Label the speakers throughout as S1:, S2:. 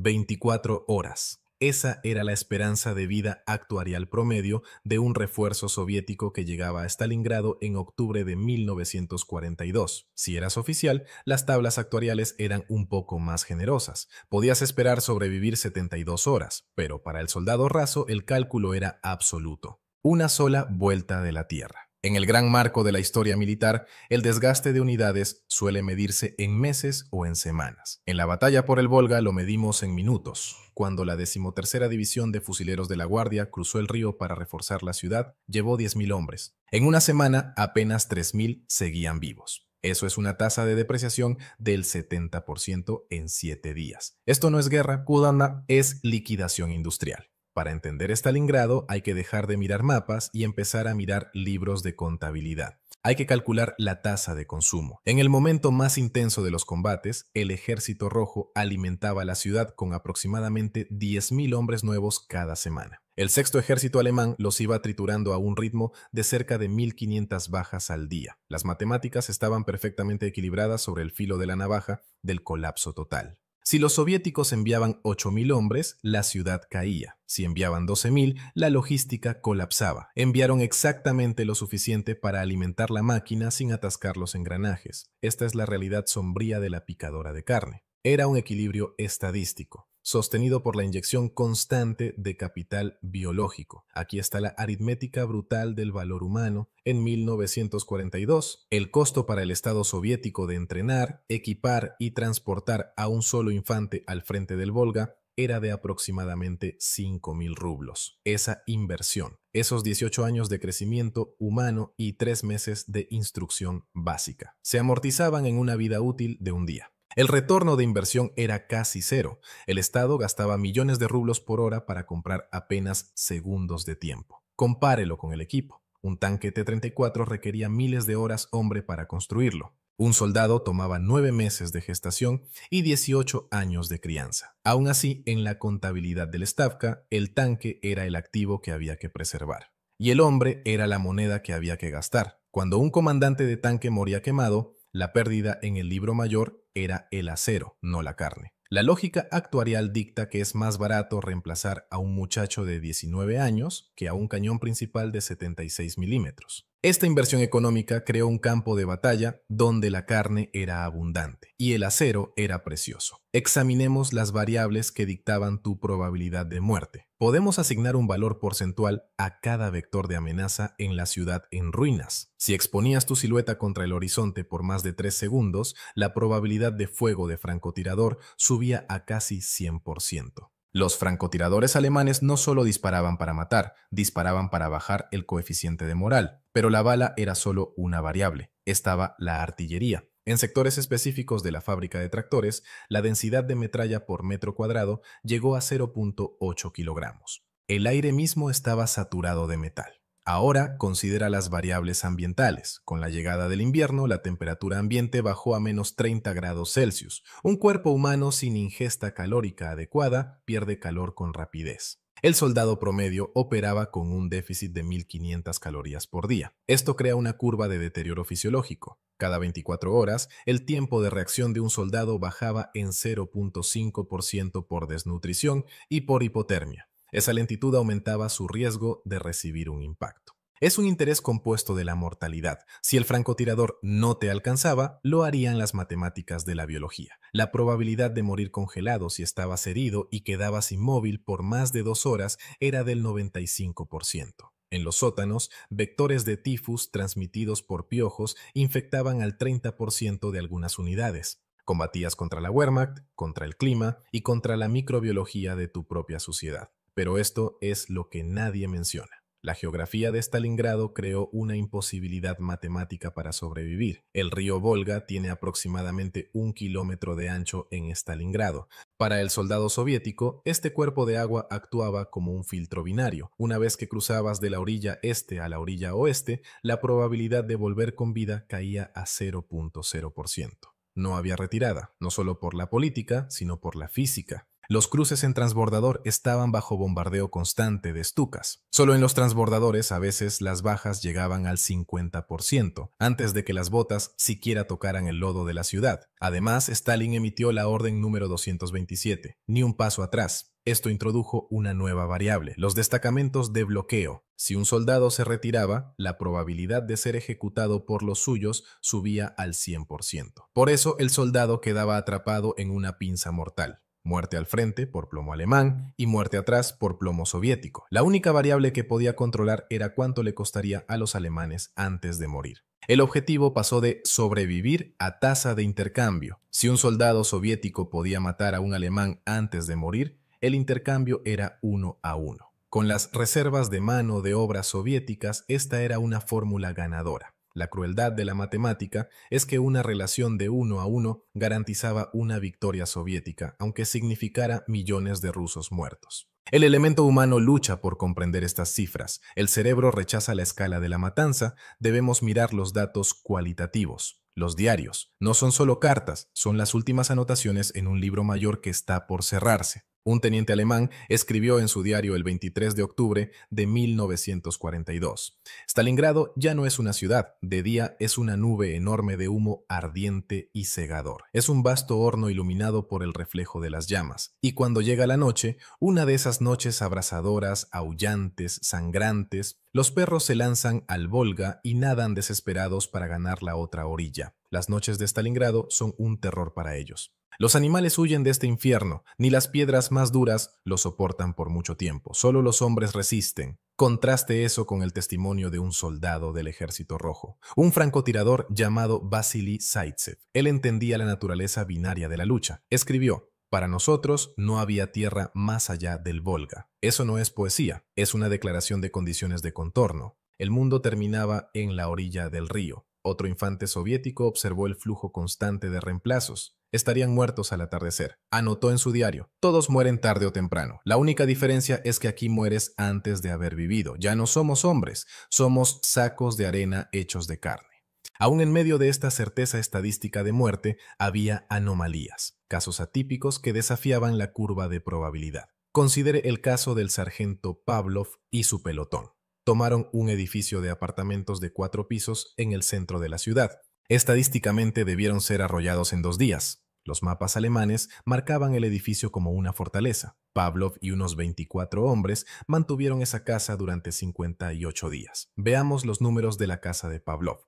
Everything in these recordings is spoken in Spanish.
S1: 24 horas. Esa era la esperanza de vida actuarial promedio de un refuerzo soviético que llegaba a Stalingrado en octubre de 1942. Si eras oficial, las tablas actuariales eran un poco más generosas. Podías esperar sobrevivir 72 horas, pero para el soldado raso el cálculo era absoluto. Una sola vuelta de la Tierra. En el gran marco de la historia militar, el desgaste de unidades suele medirse en meses o en semanas. En la batalla por el Volga lo medimos en minutos. Cuando la 13ª División de Fusileros de la Guardia cruzó el río para reforzar la ciudad, llevó 10.000 hombres. En una semana, apenas 3.000 seguían vivos. Eso es una tasa de depreciación del 70% en 7 días. Esto no es guerra, Kudanda, es liquidación industrial. Para entender Stalingrado hay que dejar de mirar mapas y empezar a mirar libros de contabilidad. Hay que calcular la tasa de consumo. En el momento más intenso de los combates, el Ejército Rojo alimentaba la ciudad con aproximadamente 10.000 hombres nuevos cada semana. El Sexto Ejército Alemán los iba triturando a un ritmo de cerca de 1.500 bajas al día. Las matemáticas estaban perfectamente equilibradas sobre el filo de la navaja del colapso total. Si los soviéticos enviaban 8.000 hombres, la ciudad caía. Si enviaban 12.000, la logística colapsaba. Enviaron exactamente lo suficiente para alimentar la máquina sin atascar los engranajes. Esta es la realidad sombría de la picadora de carne. Era un equilibrio estadístico, sostenido por la inyección constante de capital biológico. Aquí está la aritmética brutal del valor humano. En 1942, el costo para el Estado soviético de entrenar, equipar y transportar a un solo infante al frente del Volga era de aproximadamente 5.000 rublos. Esa inversión, esos 18 años de crecimiento humano y 3 meses de instrucción básica, se amortizaban en una vida útil de un día. El retorno de inversión era casi cero. El Estado gastaba millones de rublos por hora para comprar apenas segundos de tiempo. Compárelo con el equipo. Un tanque T-34 requería miles de horas hombre para construirlo. Un soldado tomaba 9 meses de gestación y 18 años de crianza. Aún así, en la contabilidad del Stavka, el tanque era el activo que había que preservar. Y el hombre era la moneda que había que gastar. Cuando un comandante de tanque moría quemado, la pérdida en el libro mayor era el acero, no la carne. La lógica actuarial dicta que es más barato reemplazar a un muchacho de 19 años que a un cañón principal de 76 milímetros. Esta inversión económica creó un campo de batalla donde la carne era abundante y el acero era precioso. Examinemos las variables que dictaban tu probabilidad de muerte. Podemos asignar un valor porcentual a cada vector de amenaza en la ciudad en ruinas. Si exponías tu silueta contra el horizonte por más de 3 segundos, la probabilidad de fuego de francotirador subía a casi 100%. Los francotiradores alemanes no solo disparaban para matar, disparaban para bajar el coeficiente de moral. Pero la bala era solo una variable. Estaba la artillería. En sectores específicos de la fábrica de tractores, la densidad de metralla por metro cuadrado llegó a 0.8 kilogramos. El aire mismo estaba saturado de metal. Ahora considera las variables ambientales. Con la llegada del invierno, la temperatura ambiente bajó a menos 30 grados Celsius. Un cuerpo humano sin ingesta calórica adecuada pierde calor con rapidez. El soldado promedio operaba con un déficit de 1.500 calorías por día. Esto crea una curva de deterioro fisiológico. Cada 24 horas, el tiempo de reacción de un soldado bajaba en 0.5% por desnutrición y por hipotermia. Esa lentitud aumentaba su riesgo de recibir un impacto. Es un interés compuesto de la mortalidad. Si el francotirador no te alcanzaba, lo harían las matemáticas de la biología. La probabilidad de morir congelado si estabas herido y quedabas inmóvil por más de 2 horas era del 95%. En los sótanos, vectores de tifus transmitidos por piojos infectaban al 30% de algunas unidades. Combatías contra la Wehrmacht, contra el clima y contra la microbiología de tu propia sociedad. Pero esto es lo que nadie menciona. La geografía de Stalingrado creó una imposibilidad matemática para sobrevivir. El río Volga tiene aproximadamente 1 kilómetro de ancho en Stalingrado. Para el soldado soviético, este cuerpo de agua actuaba como un filtro binario. Una vez que cruzabas de la orilla este a la orilla oeste, la probabilidad de volver con vida caía a 0.0%. No había retirada, no solo por la política, sino por la física. Los cruces en transbordador estaban bajo bombardeo constante de Stukas. Solo en los transbordadores a veces las bajas llegaban al 50%, antes de que las botas siquiera tocaran el lodo de la ciudad. Además, Stalin emitió la orden número 227, ni un paso atrás. Esto introdujo una nueva variable, los destacamentos de bloqueo. Si un soldado se retiraba, la probabilidad de ser ejecutado por los suyos subía al 100%. Por eso, el soldado quedaba atrapado en una pinza mortal. Muerte al frente por plomo alemán y muerte atrás por plomo soviético. La única variable que podía controlar era cuánto le costaría a los alemanes antes de morir. El objetivo pasó de sobrevivir a tasa de intercambio. Si un soldado soviético podía matar a un alemán antes de morir, el intercambio era 1 a 1. Con las reservas de mano de obra soviéticas, esta era una fórmula ganadora. La crueldad de la matemática es que una relación de 1 a 1 garantizaba una victoria soviética, aunque significara millones de rusos muertos. El elemento humano lucha por comprender estas cifras. El cerebro rechaza la escala de la matanza. Debemos mirar los datos cualitativos. Los diarios no son solo cartas, son las últimas anotaciones en un libro mayor que está por cerrarse. Un teniente alemán escribió en su diario el 23 de octubre de 1942. Stalingrado ya no es una ciudad, de día es una nube enorme de humo ardiente y cegador. Es un vasto horno iluminado por el reflejo de las llamas. Y cuando llega la noche, una de esas noches abrasadoras, aullantes, sangrantes, los perros se lanzan al Volga y nadan desesperados para ganar la otra orilla. Las noches de Stalingrado son un terror para ellos. Los animales huyen de este infierno, ni las piedras más duras lo soportan por mucho tiempo, solo los hombres resisten. Contraste eso con el testimonio de un soldado del Ejército Rojo, un francotirador llamado Vasily Zaitsev. Él entendía la naturaleza binaria de la lucha. Escribió: para nosotros no había tierra más allá del Volga. Eso no es poesía, es una declaración de condiciones de contorno. El mundo terminaba en la orilla del río. Otro infante soviético observó el flujo constante de reemplazos. Estarían muertos al atardecer. Anotó en su diario: todos mueren tarde o temprano. La única diferencia es que aquí mueres antes de haber vivido. Ya no somos hombres, somos sacos de arena hechos de carne. Aún en medio de esta certeza estadística de muerte, había anomalías, casos atípicos que desafiaban la curva de probabilidad. Considere el caso del sargento Pavlov y su pelotón. Tomaron un edificio de apartamentos de 4 pisos en el centro de la ciudad. Estadísticamente debieron ser arrollados en 2 días. Los mapas alemanes marcaban el edificio como una fortaleza. Pavlov y unos 24 hombres mantuvieron esa casa durante 58 días. Veamos los números de la casa de Pavlov.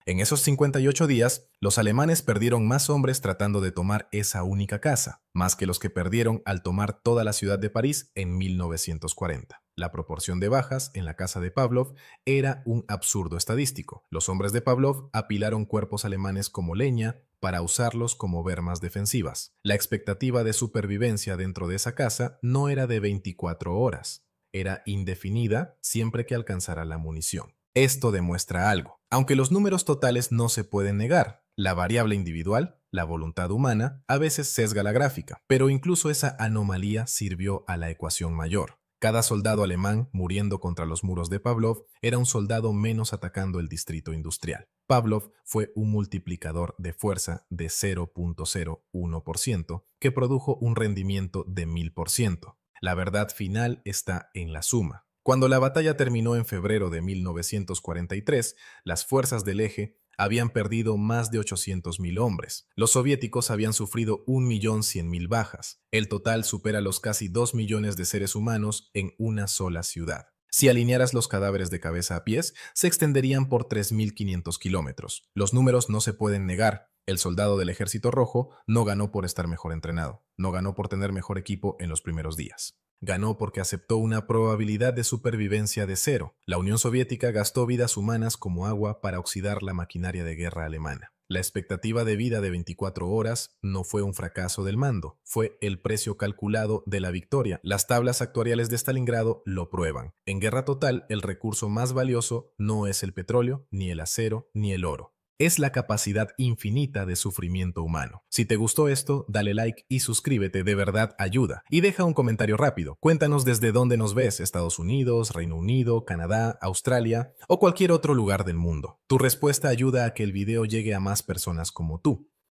S1: En esos 58 días, los alemanes perdieron más hombres tratando de tomar esa única casa, más que los que perdieron al tomar toda la ciudad de París en 1940. La proporción de bajas en la casa de Pavlov era un absurdo estadístico. Los hombres de Pavlov apilaron cuerpos alemanes como leña para usarlos como bermas defensivas. La expectativa de supervivencia dentro de esa casa no era de 24 horas, era indefinida siempre que alcanzara la munición. Esto demuestra algo. Aunque los números totales no se pueden negar, la variable individual, la voluntad humana, a veces sesga la gráfica, pero incluso esa anomalía sirvió a la ecuación mayor. Cada soldado alemán muriendo contra los muros de Pavlov era un soldado menos atacando el distrito industrial. Pavlov fue un multiplicador de fuerza de 0.01% que produjo un rendimiento de 1000%. La verdad final está en la suma. Cuando la batalla terminó en febrero de 1943, las fuerzas del eje habían perdido más de 800.000 hombres. Los soviéticos habían sufrido 1.100.000 bajas. El total supera los casi 2 millones de seres humanos en una sola ciudad. Si alinearas los cadáveres de cabeza a pies, se extenderían por 3.500 kilómetros. Los números no se pueden negar. El soldado del Ejército Rojo no ganó por estar mejor entrenado, no ganó por tener mejor equipo en los primeros días. Ganó porque aceptó una probabilidad de supervivencia de 0. La Unión Soviética gastó vidas humanas como agua para oxidar la maquinaria de guerra alemana. La expectativa de vida de 24 horas no fue un fracaso del mando, fue el precio calculado de la victoria. Las tablas actuariales de Stalingrado lo prueban. En guerra total, el recurso más valioso no es el petróleo, ni el acero, ni el oro. Es la capacidad infinita de sufrimiento humano. Si te gustó esto, dale like y suscríbete, de verdad ayuda. Y deja un comentario rápido. Cuéntanos desde dónde nos ves, Estados Unidos, Reino Unido, Canadá, Australia o cualquier otro lugar del mundo. Tu respuesta ayuda a que el video llegue a más personas como tú.